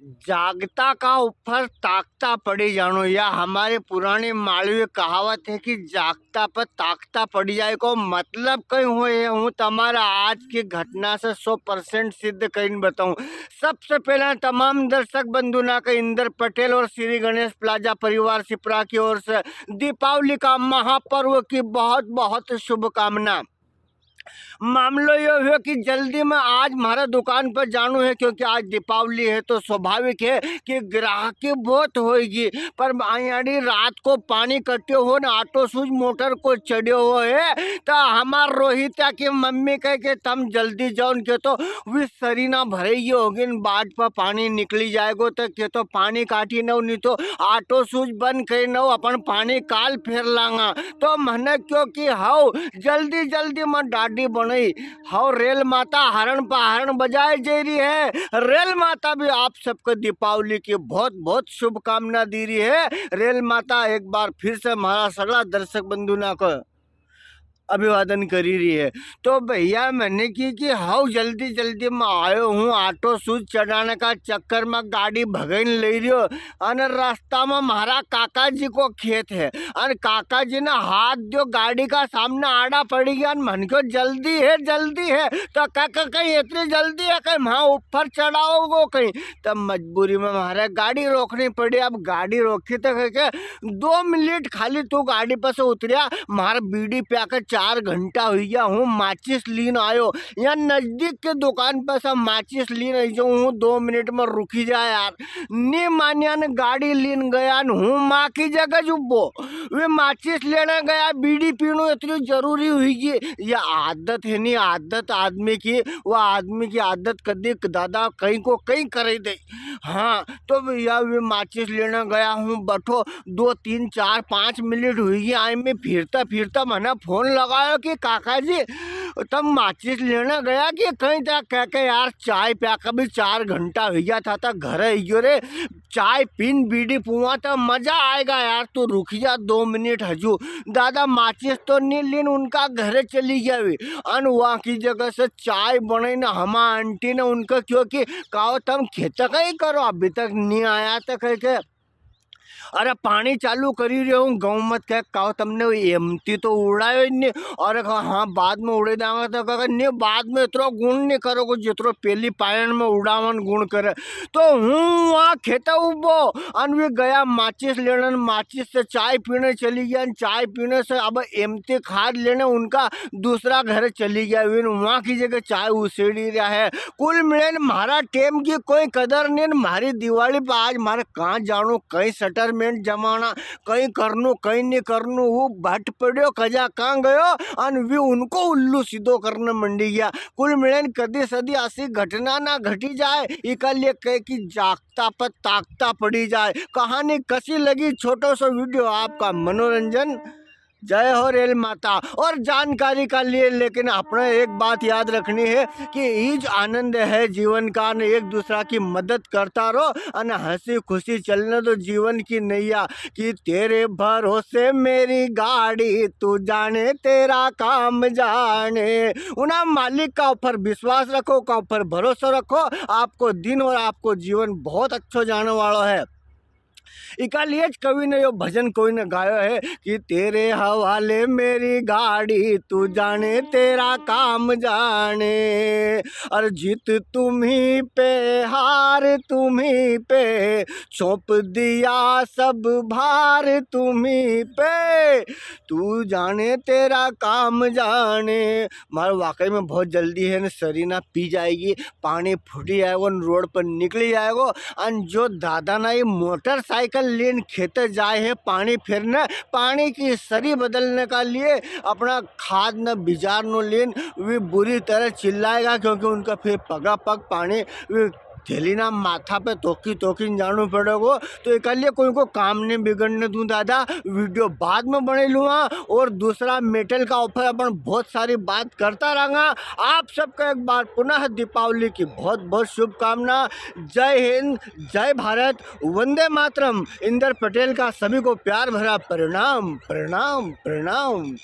जागता का ऊपर ताकता पड़ी जानो, या हमारे पुरानी मालवी कहावत है कि जागता पर ताकता पड़ी जाए को मतलब कहीं हुए हूँ तमारा आज की घटना से 100% सिद्ध कहीं बताऊँ। सबसे पहले तमाम दर्शक बंधु ना के इंदर पटेल और श्री गणेश प्लाजा परिवार सिपरा की ओर से दीपावली का महापर्व की बहुत बहुत शुभकामना। मामलो ये हुआ कि जल्दी में आज हमारा दुकान पर जानो है, क्योंकि आज दीपावली है तो स्वाभाविक है कि ग्राहकी बहुत होगी। पर यानी रात को पानी कटे हो ना ऑटो सूज मोटर को चढ़े हो है तो हमार रोहिता की मम्मी कह के तुम जल्दी जाओ के तो वे सरीना भरेगी होगी बाट पर पानी निकली जाएगो तो के तो पानी काटी न नहीं तो ऑटो सूज बंद कर न अपन पानी काल फेर लांगा। तो मन क्योंकि हाउ जल्दी जल्दी में डाडी बनई हाउ रेल माता हरण पर बजाए जा रही है। रेल माता भी आप सबको दीपावली की बहुत बहुत शुभकामना दे रही है। रेल माता एक बार फिर से हमारा सगला दर्शक बंधु ना को अभिवादन करी रही है। तो भैया मैंने की कि हाउ जल्दी जल्दी में आयो हूँ ऑटो सूज चढ़ाने का चक्कर में गाड़ी भगन ले रही हो और रास्ता में हमारा काका जी को खेत है और काका जी ने हाथ जो गाड़ी का सामने आड़ा पड़ी गया मन को जल्दी है तो काका कहीं इतनी जल्दी है कहीं वहाँ ऊपर चढ़ाओ कहीं। तब मजबूरी में हमारा गाड़ी रोकनी पड़ी। अब गाड़ी रोकी तो कह 2 मिनट खाली तू गाड़ी पर से उतरिया मार बीड़ी पे आकर 4 घंटा हो गया हूँ माचिस लीन आयो यहाँ नजदीक के दुकान पर सब माचिस लीन जो हूँ 2 मिनट में रुकी जाए यार नी मानिया ने गाड़ी लीन गया हूँ माँ की जगह जुब्बो वे माचिस लेने गया बीड़ी पीनो इतनी जरूरी हुई कि यह आदत है नहीं आदत आदमी की वो आदमी की आदत कभी दादा कहीं को कहीं करे दे। हाँ तो भैया वे माचिस लेने गया हूँ बैठो 2 3 4 5 मिनट हुई आई में फिरता फिरता मैंने फोन लगाया कि काका जी तब माचिस लेने गया कि कहीं था कह के यार चाय प्या का भी 4 घंटा हो गया था घर आइयो रे चाय पीन बीड़ी पुआ तो मजा आएगा यार तू रुक जा 2 मिनट हजू दादा माचिस तो नहीं लेन उनका घर चली गया अन वहाँ की जगह से चाय बने ना हमा आंटी ने उनका क्योंकि कहो तुम खेत का ही करो अभी तक नहीं आया तो कह के अरे पानी चालू करी रहे हूँ गाँव मत कह कहो तुमने एमती तो उड़ायो नहीं और हाँ बाद में उड़े देंगे तो कह नहीं बाद में इतना गुण नहीं करोगे जितरो पहली पायन में उड़ावन गुण करे। तो हूँ वहाँ खेता उबो अन भी गया माचिस लेने माचिस से चाय पीने चली गया चाय पीने से अब एमती खाद लेने उनका दूसरा घर चली गया वहाँ की जगह चाय उसेड़ी रहा है। कुल मिले मारा टेम की कोई कदर नहीं हमारी दिवाली पर आज मारे कहाँ जानो कहीं सटर जमाना कहीं करनू कहीं नहीं करनू वो भट पड़ो कजा कहाँ गयो अन भी उनको उल्लू सीधो करने मंडी गया। कुल मिलन कदी सदी ऐसी घटना ना घटी जाए इका लिए कह कि जागता पर ताकता पड़ी जाए। कहानी कैसी लगी छोटो सा वीडियो आपका मनोरंजन जय हो रेल माता और जानकारी का लिए लेकिन अपने एक बात याद रखनी है कि ईज आनंद है जीवन का न एक दूसरा की मदद करता रहो और हंसी खुशी चलने दो जीवन की नैया कि तेरे भरोसे मेरी गाड़ी तू जाने तेरा काम जाने। उना मालिक का ऊपर विश्वास रखो का ऊपर भरोसा रखो आपको दिन और आपको जीवन बहुत अच्छा जाने वाला है। इकालिए कवि ने यो भजन कोई ने गायो है कि तेरे हवाले मेरी गाड़ी तू जाने तेरा काम जाने और जीत तुम्ही पे हार तुम्ही पे सौंप दिया सब भार तुम्ही पे तू जाने तेरा काम जाने। मार वाकई में बहुत जल्दी है न सरीना पी जाएगी पानी फूटी आएगो रोड पर निकली जाएगो और जो दादा ना ये मोटरसाइकिल लेन खेत जाए है पानी फेरने पानी की सरी बदलने का लिए अपना खाद न बिजार न लेन वे बुरी तरह चिल्लाएगा क्योंकि उनका फिर पगा पग पानी वे थैलीना माथा पे तोकी जानो पड़ेगो। तो एक लिए कोई को काम नहीं बिगड़ने दूँ दादा वीडियो बाद में बने लूँगा और दूसरा मेटल का ऑफर अपन बहुत सारी बात करता रहूँगा। आप सबका एक बार पुनः दीपावली की बहुत बहुत शुभकामना। जय हिंद जय भारत वंदे मातरम। इंदर पटेल का सभी को प्यार भरा प्रणाम प्रणाम प्रणाम।